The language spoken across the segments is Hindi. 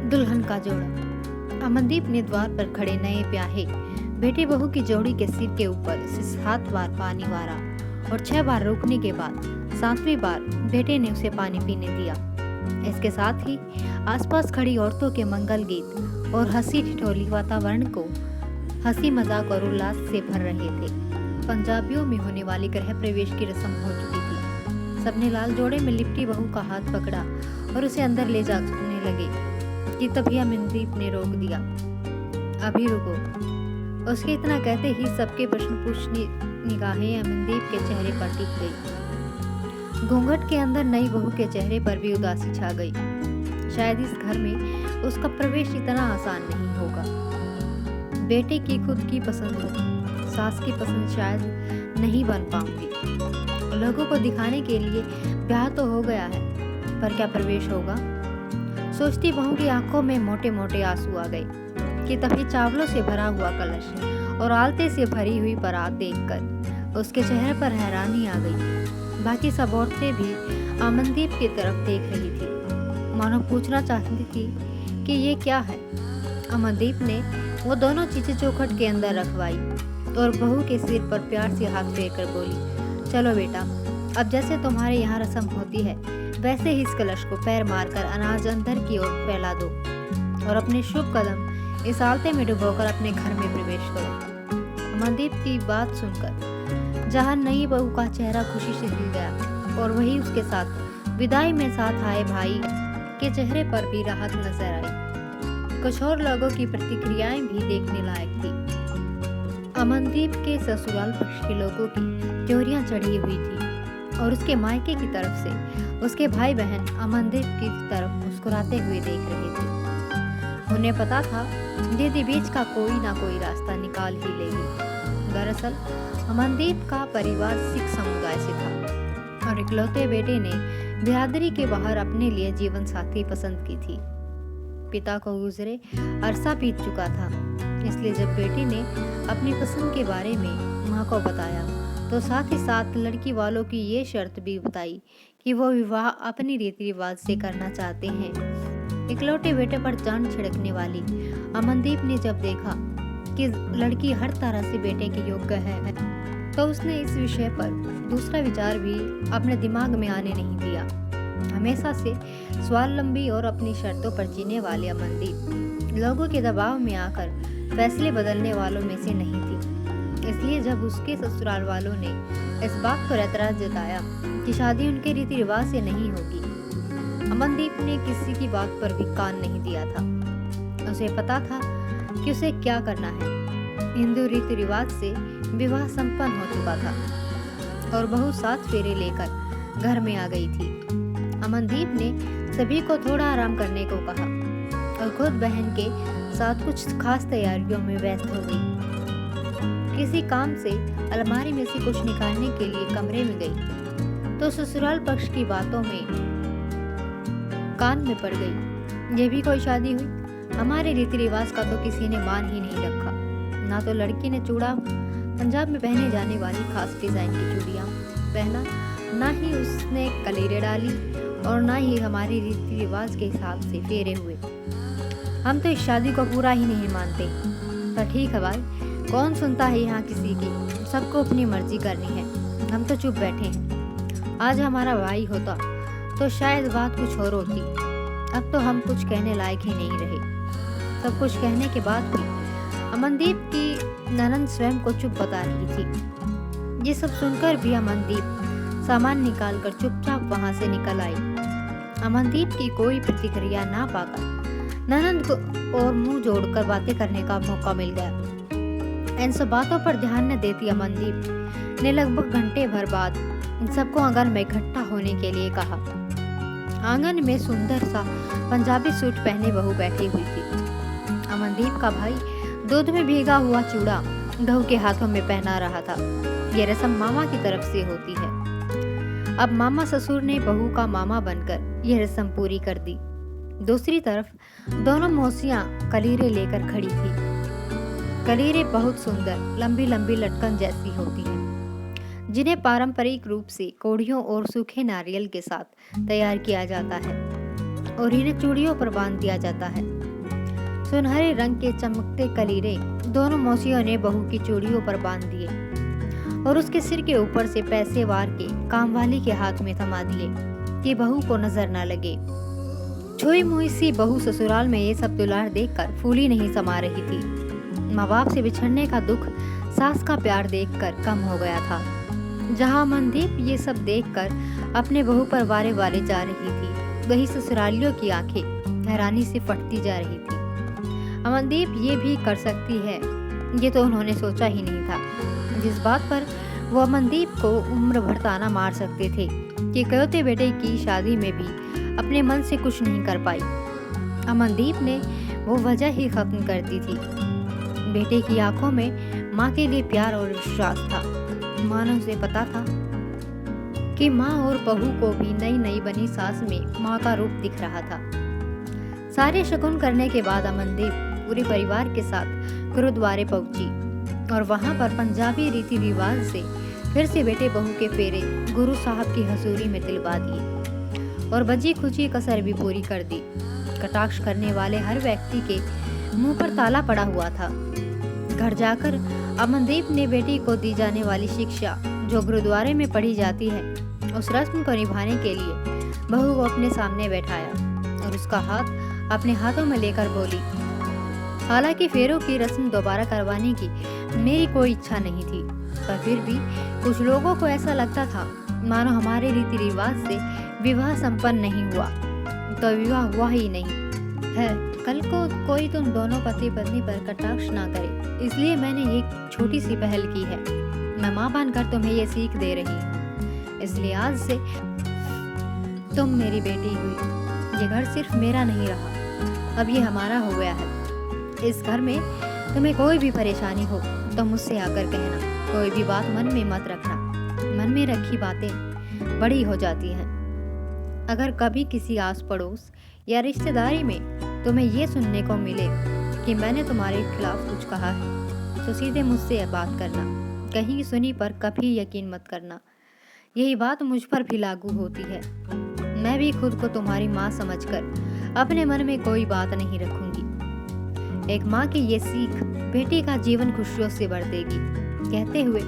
दुल्हन का जोड़ा। अमनदीप ने द्वार पर खड़े नए ब्याहे बेटे बहू की जोड़ी के सिर के ऊपर से 7 बार पानी वारा और 6 बार रोकने के बाद 7वीं बार बेटे ने उसे पानी पीने दिया। इसके साथ ही आसपास खड़ी औरतों के मंगल गीत और हंसी ठिठोली वातावरण को हंसी मजाक और उल्लास से भर रहे थे। पंजाबियों में होने वाली गृह प्रवेश की रस्म हो चुकी थी। सबने लाल जोड़े में लिपटी बहू का हाथ पकड़ा और उसे अंदर ले जाने लगे कि तभी अमनदीप ने रोक दिया। अभी रुको। उसके इतना कहते ही सबके प्रश्न पूछनी निगाहें अमनदीप के चेहरे पर टिक गई। घूंघट के अंदर नई बहू के चेहरे पर भी उदासी छा गई। शायद इस घर में उसका प्रवेश इतना आसान नहीं होगा। बेटे की खुद की पसंद हो, सास की पसंद शायद नहीं बन पाऊंगी। लोगों को दिखाने के लिए ब्याह तो हो गया है, पर क्या प्रवेश होगा? सोचती बहू की आंखों में मोटे मोटे आंसू आ गए कि तभी चावलों से भरा हुआ कलश और आलते से भरी हुई बारात देखकर उसके चेहरे पर हैरानी आ गई। बाकी सब औरतें भी अमनदीप की तरफ देख रही थी, मानो पूछना चाहती थी कि ये क्या है। अमनदीप ने वो दोनों चीजें चौखट के अंदर रखवाई और बहू के सिर पर प्यार से हाथ फेरकर बोली, चलो बेटा, अब जैसे तुम्हारे यहाँ रस्म होती है वैसे ही इस कलश को पैर मारकर अनाज अंदर की ओर फैला दो और अपने शुभ कदम इस आलते में डुबोकर अपने घर में प्रवेश करो। अमनदीप की बात सुनकर जहां नई बहू का चेहरा खुशी से खिल गया और वही उसके साथ विदाई में साथ आए भाई के चेहरे पर भी राहत नजर आई। कुछ और लोगों की प्रतिक्रियाएं भी देखने लायक थी। अमनदीप के ससुराल पक्ष के लोगों की त्योरियां चढ़ी हुई थी और उसके मायके की तरफ से उसके भाई बहन अमनदीप की तरफ मुस्कुराते हुए देख रहे थे। उन्हें पता था दीदी बीच का कोई ना कोई रास्ता निकाल ही लेगी। दरअसल अमनदीप का परिवार सिख समुदाय से था और इकलौते बेटे ने बिरादरी के बाहर अपने लिए जीवन साथी पसंद की थी। पिता को गुजरे अरसा बीत चुका था, इसलिए जब बेटे ने अपनी पसंद के बारे में माँ को बताया तो साथ ही साथ लड़की वालों की ये शर्त भी बताई कि वो विवाह अपनी रीति रिवाज से करना चाहते हैं। इकलौते बेटे पर जान छिड़कने वाली अमनदीप ने जब देखा कि लड़की हर तरह से बेटे के योग्य है तो उसने इस विषय पर दूसरा विचार भी अपने दिमाग में आने नहीं दिया। हमेशा से स्वावलंबी और अपनी शर्तों पर जीने वाले अमनदीप लोगों के दबाव में आकर फैसले बदलने वालों में से नहीं थी। इसलिए जब उसके ससुराल वालों ने इस बात पर एतराज जताया कि शादी उनके रीति रिवाज से नहीं होगी, अमनदीप ने किसी की बात पर भी कान नहीं दिया था। उसे पता था कि उसे क्या करना है। हिंदू रीति रिवाज से विवाह संपन्न हो चुका था और बहू 7 फेरे लेकर घर में आ गई थी। अमनदीप ने सभी को थोड़ा आराम करने को कहा और खुद बहन के साथ कुछ खास तैयारियों में व्यस्त हो गई। किसी काम से अलमारी में से कुछ निकालने के लिए कमरे में गई तो ससुराल पक्ष की बातों में कान में पड़ गई। ये भी कोई शादी हुई? हमारे रीति रिवाज का तो किसी ने मान ही नहीं रखा। ना तो लड़की ने चूड़ा, पंजाब में पहने जाने वाली खास डिजाइन की चूड़ियां पहना, ना ही उसने कलीरे डाली और ना ही हमारे रीति रिवाज के हिसाब से फेरे हुए। हम तो इस शादी को पूरा ही नहीं मानते। पर ठीक है भाई, कौन सुनता है यहाँ किसी की? सबको अपनी मर्जी करनी है। हम तो चुप बैठे हैं। आज हमारा भाई होता तो शायद बात कुछ और होती। अब तो हम कुछ कहने लायक ही नहीं रहे। सब कुछ कहने के बाद भी अमनदीप की ननंद स्वयं को चुप बता रही थी। ये सब सुनकर भी अमनदीप सामान निकालकर चुपचाप वहां से निकल आई। अमनदीप की कोई प्रतिक्रिया ना पाकर ननंद को और मुंह जोड़कर बातें करने का मौका मिल गया। इन सब बातों पर ध्यान न देती अमनदीप ने लगभग घंटे भर बाद सबको आंगन में इकट्ठा होने के लिए कहा। आंगन में सुंदर सा पंजाबी सूट पहने बहू बैठी हुई थी। अमनदीप का भाई दूध में भीगा हुआ चूड़ा बहू के हाथों में पहना रहा था। ये रस्म मामा की तरफ से होती है। अब मामा ससुर ने बहू का मामा बनकर यह रस्म पूरी कर दी। दूसरी तरफ दोनों मौसियां कलीरे लेकर खड़ी थी। कलीरे बहुत सुंदर लंबी लंबी लटकन जैसी होती हैं, जिन्हें पारंपरिक रूप से कोड़ियों और सूखे नारियल के साथ तैयार किया जाता है। और इन्हें चूड़ियों पर बांध दिया जाता है। सुनहरे रंग के चमकते कलीरे दोनों मौसियों ने बहू की चूड़ियों पर बांध दिए और उसके सिर के ऊपर से पैसे वार के कामवाली के हाथ में थमा दिए कि बहू को नजर न लगे। छुई मुई सी बहू ससुराल में ये सब दुलार देखकर फूली नहीं समा रही थी। माँ बाप से बिछड़ने का दुख सास का प्यार देखकर कम हो गया था। जहाँ अमनदीप ये सब देखकर अपने बहू पर वारे वारे जा रही थी, वही ससुरालियों की आंखें हैरानी से फटती जा रही थी। अमनदीप ये भी कर सकती है, ये तो उन्होंने सोचा ही नहीं था। जिस बात पर वो अमनदीप को उम्र भर ताना मार सकते थे कि इकलौते बेटे की शादी में भी अपने मन से कुछ नहीं कर पाई, अमनदीप ने वो वजह ही खत्म कर दी थी। बेटे की आंखों में माँ के लिए प्यार और विश्वास था। मानो उसे पता था कि माँ और बहू को भी नई नई बनी सास में माँ का रूप दिख रहा था। सारे शगुन करने के बाद अमनदीप पूरे परिवार के साथ गुरुद्वारे पहुंची और वहां पर पंजाबी रीति रिवाज से फिर से बेटे बहू के फेरे गुरु साहब की हजूरी में दिलवा दिए और बची खुची कसर भी पूरी कर दी। कटाक्ष करने वाले हर व्यक्ति के मुंह पर ताला पड़ा हुआ था। घर जाकर अमनदीप ने बेटी को दी जाने वाली शिक्षा जो गुरुद्वारे में पढ़ी जाती है, उस रस्म को निभाने के लिए बहू को अपने सामने बैठाया और उसका हाथ अपने हाथों में लेकर बोली। हालांकि फेरों की रस्म दोबारा करवाने की मेरी कोई इच्छा नहीं थी, पर फिर भी कुछ लोगों को ऐसा लगता था मानो हमारे रीति रिवाज से विवाह संपन्न नहीं हुआ तो विवाह हुआ ही नहीं है। कल को कोई तुम दोनों पति पत्नी पर कटाक्ष ना करे, इसलिए मैंने एक छोटी सी पहल की है। मैं माँ बनकर तुम्हें ये सीख दे रही हूँ, इसलिए आज से तुम मेरी बेटी हुई। ये घर सिर्फ मेरा नहीं रहा, अब ये हमारा हो गया है। इस घर में तुम्हें कोई भी परेशानी हो तो मुझसे आकर कहना। कोई भी बात मन में मत रखना, मन में रखी बातें बड़ी हो जाती हैं। अगर कभी किसी आस पड़ोस या रिश्तेदारी में तुम्हें ये सुनने को मिले कि मैंने तुम्हारे खिलाफ कुछ कहा है तो सीधे मुझसे बात करना, कहीं सुनी पर कभी यकीन मत करना। यही बात मुझ पर भी लागू होती है। मैं भी खुद को तुम्हारी माँ समझकर अपने मन में कोई बात नहीं रखूंगी। एक माँ की ये सीख बेटी का जीवन खुशियों से भर देगी। कहते हुए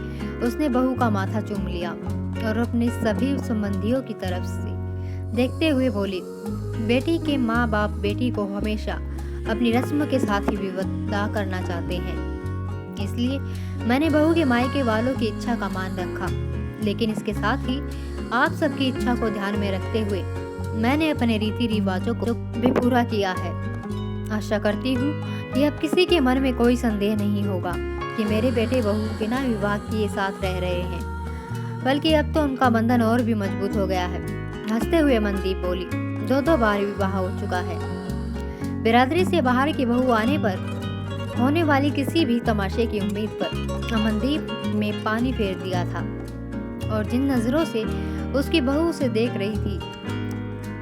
उसने बहू का माथा चूम लिया और अपने सभी संबंधियों की तरफ से देखते हुए बोली, बेटी के माँ बाप बेटी को हमेशा अपनी रस्म के साथ ही विदा करना चाहते हैं, इसलिए मैंने बहू के मायके वालों की इच्छा का मान रखा। लेकिन इसके साथ ही आप सबकी इच्छा को ध्यान में रखते हुए मैंने अपने रीति रिवाजों को भी पूरा किया है। आशा करती हूँ कि अब किसी के मन में कोई संदेह नहीं होगा कि मेरे बेटे बहू बिना विवाह किए साथ रह रहे हैं, बल्कि अब तो उनका बंधन और भी मजबूत हो गया है। हंसते हुए अमनदीप बोली, 2 बार विवाह हो चुका है। बिरादरी से बाहर की बहू आने पर होने वाली किसी भी तमाशे की उम्मीद पर अमनदीप में पानी फेर दिया था और जिन नजरों से उसकी बहू उसे देख रही थी,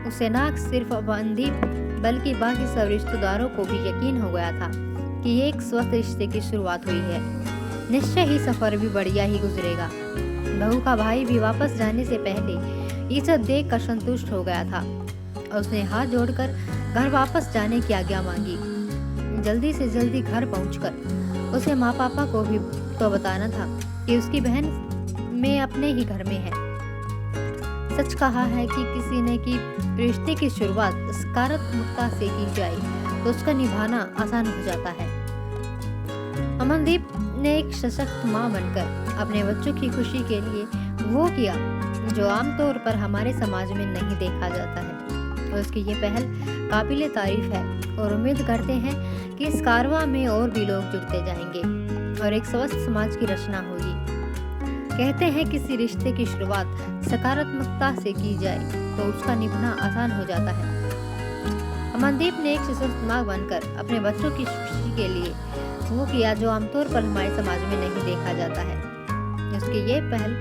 उसे ना सिर्फ अमनदीप बल्कि बाकी सब रिश्तेदारों को भी यकीन हो गया था कि ये एक स्वस्थ रिश्ते की शुरुआत हुई है। निश्चय ही सफर भी बढ़िया ही गुजरेगा। बहू का भाई भी वापस जाने से पहले ये सब देख कर संतुष्ट हो गया था और उसने हाथ जोड़कर घर वापस जाने की आज्ञा मांगी। जल्दी से जल्दी घर पहुंचकर उसे माँ पापा को भी तो बताना था कि उसकी बहन में अपने ही घर में है। सच कहा है कि किसी ने कि रिश्ते की शुरुआत सकारात्मकता से की जाए तो उसका निभाना आसान हो जाता है। अमनदीप ने एक सशक्त माँ बनकर अपने बच्चों की खुशी के लिए वो किया जो आमतौर पर हमारे समाज में नहीं देखा जाता है। और उसकी ये पहल काबिले तारीफ है और उम्मीद करते हैं कि इस कारवां में और भी लोग जुड़ते जाएंगे और एक स्वस्थ समाज की रचना होगी। कहते हैं किसी रिश्ते की शुरुआत सकारात्मकता से की जाए तो उसका निभाना आसान हो जाता है। अमनदीप ने एक सशक्त माँ बनकर अपने बच्चों की खुशी के लिए वो किया जो आमतौर पर हमारे समाज में नहीं देखा जाता है। उसकी ये पहल